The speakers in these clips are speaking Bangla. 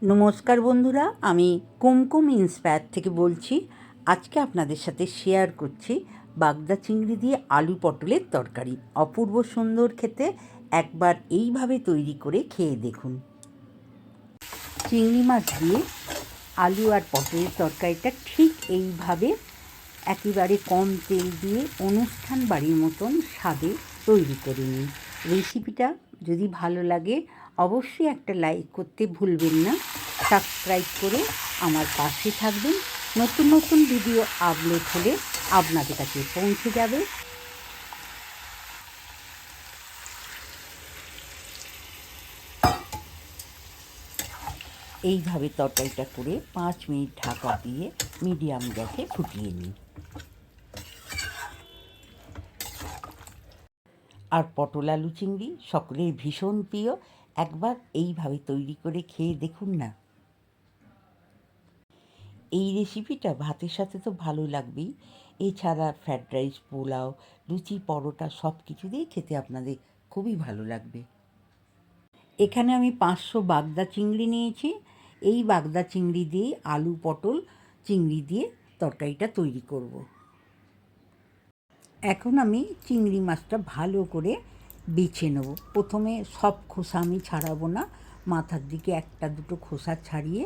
নমস্কার বন্ধুরা, আমি কুমকুম ইন্সপায়ার থেকে বলছি। আজকে আপনাদের সাথে শেয়ার করছি বাগদা চিংড়ি দিয়ে আলু পটলের তরকারি। অপূর্ব সুন্দর খেতে, একবার এইভাবে তৈরি করে খেয়ে দেখুন। চিংড়ি মাছ দিয়ে আলু আর পটলের তরকারিটা ঠিক এইভাবে একেবারে কম তেল দিয়ে অনুষ্ঠান বাড়ির মতন স্বাদে তৈরি করে নিন। রেসিপিটা যদি ভালো লাগে অবশ্যই একটা লাইক করতে ভুলবেন না। সাবস্ক্রাইব করে আমার পাশে থাকবেন। নতুন নতুন ভিডিও আপলোড হলে আপনাদের কাছে পৌঁছে যাবে। এইভাবে তরকারিটা করে 5 মিনিট ঢাকা দিয়ে মিডিয়াম গ্যাসে ফুটিয়ে নিন। আর পটল আলু চিংড়ি সকলের ভীষণ প্রিয়, একবার এইভাবে তৈরি করে খেয়ে দেখুন না। এই রেসিপিটা ভাতের সাথে তো ভালো লাগবেই, এছাড়া ফ্রায়েড রাইস, পোলাও, লুচি, পরোটা সব কিছু দিয়েই খেতে আপনাদের খুবই ভালো লাগবে। এখানে আমি 500 বাগদা চিংড়ি নিয়েছি। এই বাগদা চিংড়ি দিয়ে আলু পটল চিংড়ি দিয়ে তরকারিটা তৈরি করব। এখন আমি চিংড়ি মাছটা ভালো করে বেছে নেব। প্রথমে সব খোসা আমি ছাড়াবো না, মাথার দিকে একটা দুটো খোসা ছাড়িয়ে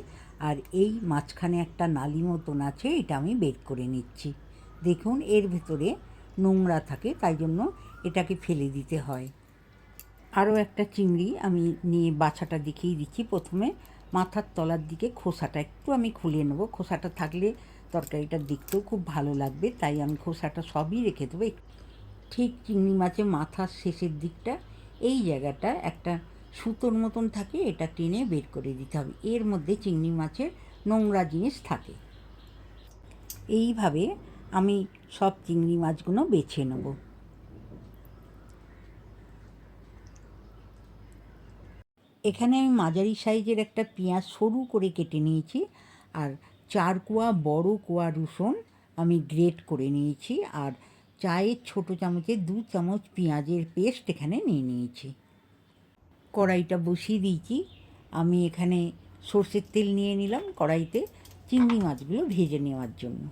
আর এই মাঝখানে একটা নালি মতন আছে, এটা আমি বের করে নিচ্ছি। দেখুন এর ভেতরে নোংরা থাকে, তাই জন্য এটাকে ফেলে দিতে হয়। আরও একটা চিংড়ি আমি নিয়ে বাছাটা দেখিয়ে দিচ্ছি। প্রথমে মাথার তলার দিকে খোসাটা একটু আমি খুলে নেব। খোসাটা থাকলে তরকারিটা দেখতেও খুব ভালো লাগবে, তাই আমি খোসাটা সবই রেখে দেবো। ঠিক চিংড়ি মাছের মাথার শেষের দিকটা এই জায়গাটা একটা সুতোর মতন থাকে, এটা টেনে বের করে দিতে হবে। এর মধ্যে চিংড়ি মাছের নোংরা জিনিস থাকে। এইভাবে আমি সব চিংড়ি মাছগুলো বেছে নেব। এখানে আমি মাঝারি সাইজের একটা পেঁয়াজ সরু করে কেটে নিয়েছি, আর 4 কোয়া বড় কোয়া রসুন আমি গ্রেট করে নিয়েছি, আর চায়ের ছোটো চামচে 2 চামচ পেঁয়াজের পেস্ট এখানে নিয়ে নিয়েছি। কড়াইটা বসিয়ে দিয়েছি। আমি এখানে সর্ষের তেল নিয়ে নিলাম কড়াইতে চিংড়ি মাছগুলো ভেজে নেওয়ার জন্য।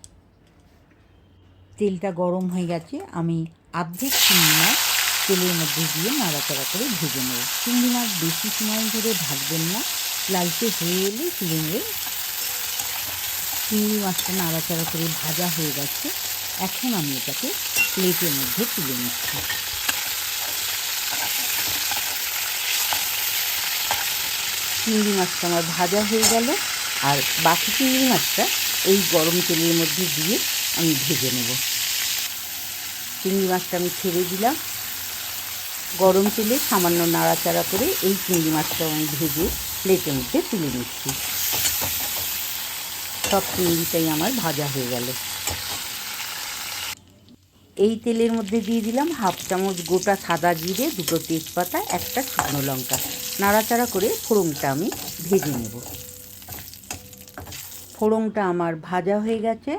তেলটা গরম হয়ে গেছে, আমি অর্ধেক চিংড়ি মাছ তেলের মধ্যে দিয়ে নাড়াচাড়া করে ভেজে নেব। চিংড়ি মাছ বেশি সময় ধরে ভাজবেন না, লালচে হয়ে এলে তুলে নেবেন। চিংড়ি মাছটা নাড়াচাড়া করে ভাজা হয়ে গেছে, এখন আমি এটাকে প্লেটের মধ্যে তুলে নিচ্ছি। চিংড়ি মাছটা আমার ভাজা হয়ে গেল, আর বাকি চিংড়ি মাছটা এই গরম তেলের মধ্যে দিয়ে আমি ভেজে নেব। চিংড়ি মাছটা আমি ছেড়ে দিলাম। গরম তেলে সামান্য নাড়াচাড়া করে এই চিংড়ি মাছটা আমি ভেজে প্লেটের মধ্যে তুলে নিচ্ছি। সব চিংড়িটাই আমার ভাজা হয়ে গেল। এই তেলের মধ্যে দিয়ে দিলাম 1/2 চামচ গোটা সাদা জিরে, 2টো তেজপাতা, একটা শুকনো লঙ্কা। নাড়াচাড়া করে ফোড়নটা আমি ভেজে নেব। ফোড়নটা আমার ভাজা হয়ে গেছে।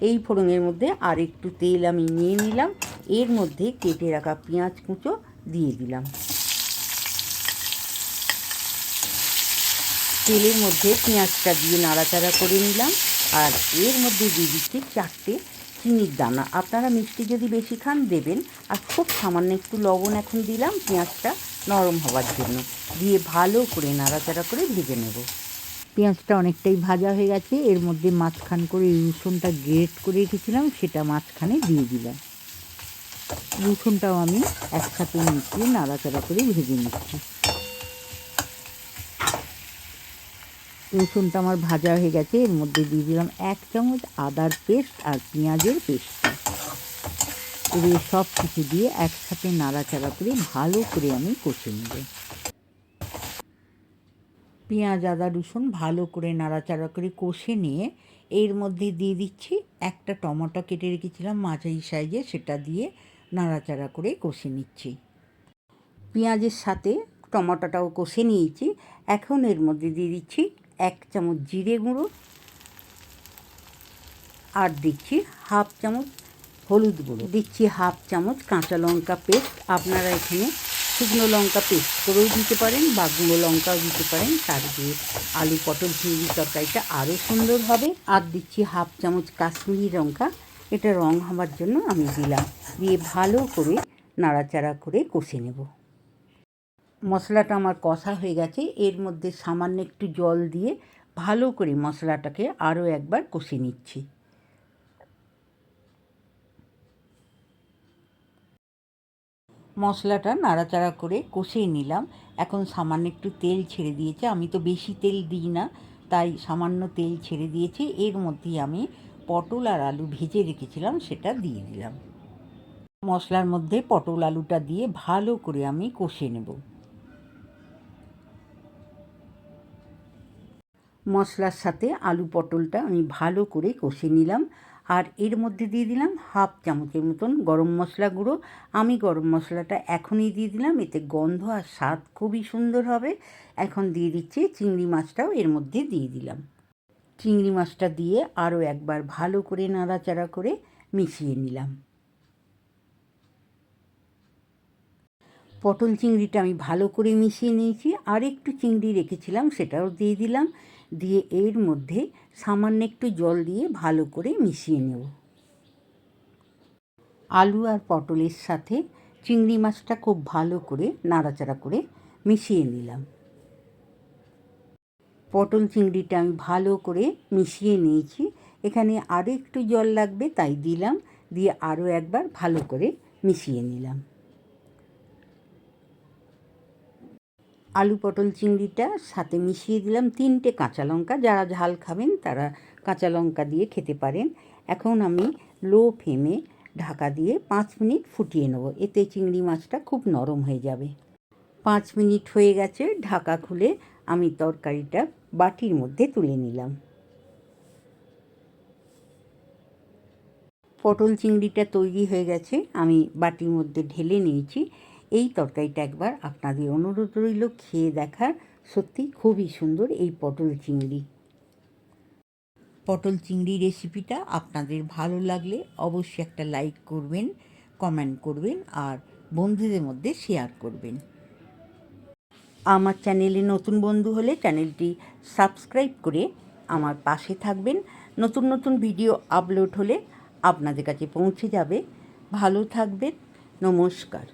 এই ফোড়নের মধ্যে আর একটু তেল আমি নিয়ে নিলাম, এর মধ্যে কেটে রাখা পেঁয়াজ কুচো দিয়ে দিলাম। তেলের মধ্যে পেঁয়াজটা দিয়ে নাড়াচাড়া করে নিলাম, আর এর মধ্যে দিয়ে দিচ্ছি 4টে চিনির দানা। আপনারা মিষ্টি যদি বেশি খান দেবেন, আর খুব সামান্য একটু লবণ এখন দিলাম পেঁয়াজটা নরম হওয়ার জন্য, দিয়ে ভালো করে নাড়াচাড়া করে ভেজে নেব। পেঁয়াজটা অনেকটাই ভাজা হয়ে গেছে, এর মধ্যে মাঝখান করে রসুনটা গ্রেট করে রেখেছিলাম সেটা মাঝখানে দিয়ে দিলাম। রসুনটাও আমি একসাথে মিশিয়ে নাড়াচাড়া করে ভেজে নিচ্ছি। রসুনটা আমার ভাজা হয়ে গেছে, এর মধ্যে দিয়ে দিলাম 1 চামচ আদার পেস্ট আর পেঁয়াজের পেস্টটা। এবার সব কিছু দিয়ে একসাথে নাড়াচাড়া করে ভালো করে আমি কষে নেব। পেঁয়াজ আদা রসুন ভালো করে নাড়াচাড়া করে কষে নিয়ে এর মধ্যে দিয়ে দিচ্ছি একটা টমেটো কেটে রেখেছিলাম মাঝারি সাইজে, সেটা দিয়ে নাড়াচাড়া করে কষে নিচ্ছি। পেঁয়াজের সাথে টমেটোটাও কষে নিয়েছি। এখন এর মধ্যে দিয়ে দিচ্ছি 1 চামচ জিরে গুঁড়ো, আর দিচ্ছি 1/2 চামচ হলুদ গুঁড়ো, দিচ্ছি 1/2 চামচ কাঁচা লঙ্কা পেস্ট। আপনারা এখানে শুকনো লঙ্কা পেস্ট করেও দিতে পারেন বা গুঁড়ো লঙ্কাও দিতে পারেন। তার দিয়ে আলু পটল চিংড়ি তরকারিটা আরও সুন্দর হবে। আর দিচ্ছি হাফ চামচ কাশ্মীরি লঙ্কা, এটা রং হবার জন্য আমি দিলাম। দিয়ে ভালো করে নাড়াচাড়া করে কষে নেব। মশলাটা আমার কষা হয়ে গেছে, এর মধ্যে সামান্য একটু জল দিয়ে ভালো করে মশলাটাকে আরও একবার কষে নিচ্ছি। মশলাটা নাড়াচাড়া করে কষিয়ে নিলাম। এখন সামান্য একটু তেল ছেড়ে দিয়েছে, আমি তো বেশি তেল দিই না, তাই সামান্য তেল ছেড়ে দিয়েছি। এর মধ্যেই আমি পটল আর আলু ভেজে রেখেছিলাম সেটা দিয়ে দিলাম। মশলার মধ্যে পটল আলুটা দিয়ে ভালো করে আমি কষে নেব। মশলার সাথে আলু পটলটা আমি ভালো করে কষে নিলাম। আর এর মধ্যে দিয়ে দিলাম হাফ চামচের মতন গরম মশলা গুঁড়ো। আমি গরম মশলাটা এখনই দিয়ে দিলাম, এতে গন্ধ আর স্বাদ খুবই সুন্দর হবে। এখন দিয়ে দিচ্ছি চিংড়ি মাছটাও এর মধ্যে দিয়ে দিলাম। চিংড়ি মাছটা দিয়ে আরও একবার ভালো করে নাড়াচাড়া করে মিশিয়ে নিলাম। পটল চিংড়িটা আমি ভালো করে মিশিয়ে নিয়েছি। আর একটু চিংড়ি রেখেছিলাম সেটাও দিয়ে দিলাম। দিয়ে এর মধ্যে সামান্য একটু জল দিয়ে ভালো করে মিশিয়ে নেব। আলু আর পটলের সাথে চিংড়ি মাছটা খুব ভালো করে নাড়াচাড়া করে মিশিয়ে নিলাম। পটল চিংড়িটা আমি ভালো করে মিশিয়ে নিয়েছি। এখানে আরও একটু জল লাগবে তাই দিলাম। দিয়ে আরও একবার ভালো করে মিশিয়ে নিলাম। আলু পটল চিংড়িটা সাথে মিশিয়ে দিলাম 3টে কাঁচা লঙ্কা। যারা ঝাল খাবেন তারা কাঁচা লঙ্কা দিয়ে খেতে পারেন। এখন আমি লো ফ্লেমে ঢাকা দিয়ে 5 মিনিট ফুটিয়ে নেব, এতে চিংড়ি মাছটা খুব নরম হয়ে যাবে। 5 মিনিট হয়ে গেছে, ঢাকা খুলে আমি তরকারিটা বাটির মধ্যে তুলে নিলাম। পটল চিংড়িটা তৈরি হয়ে গেছে, আমি বাটির মধ্যে ঢেলে নিয়েছি। এই তরকারিটা একবার আপনাদের অনুরোধ রইল খেয়ে দেখার, সত্যি খুবই সুন্দর এই পটল চিংড়ি। পটল চিংড়ি রেসিপিটা আপনাদের ভালো লাগলে অবশ্যই একটা লাইক করবেন, কমেন্ট করবেন আর বন্ধুদের মধ্যে শেয়ার করবেন। আমার চ্যানেলে নতুন বন্ধু হলে চ্যানেলটি সাবস্ক্রাইব করে আমার পাশে থাকবেন। নতুন নতুন ভিডিও আপলোড হলে আপনাদের কাছে পৌঁছে যাবে। ভালো থাকবেন, নমস্কার।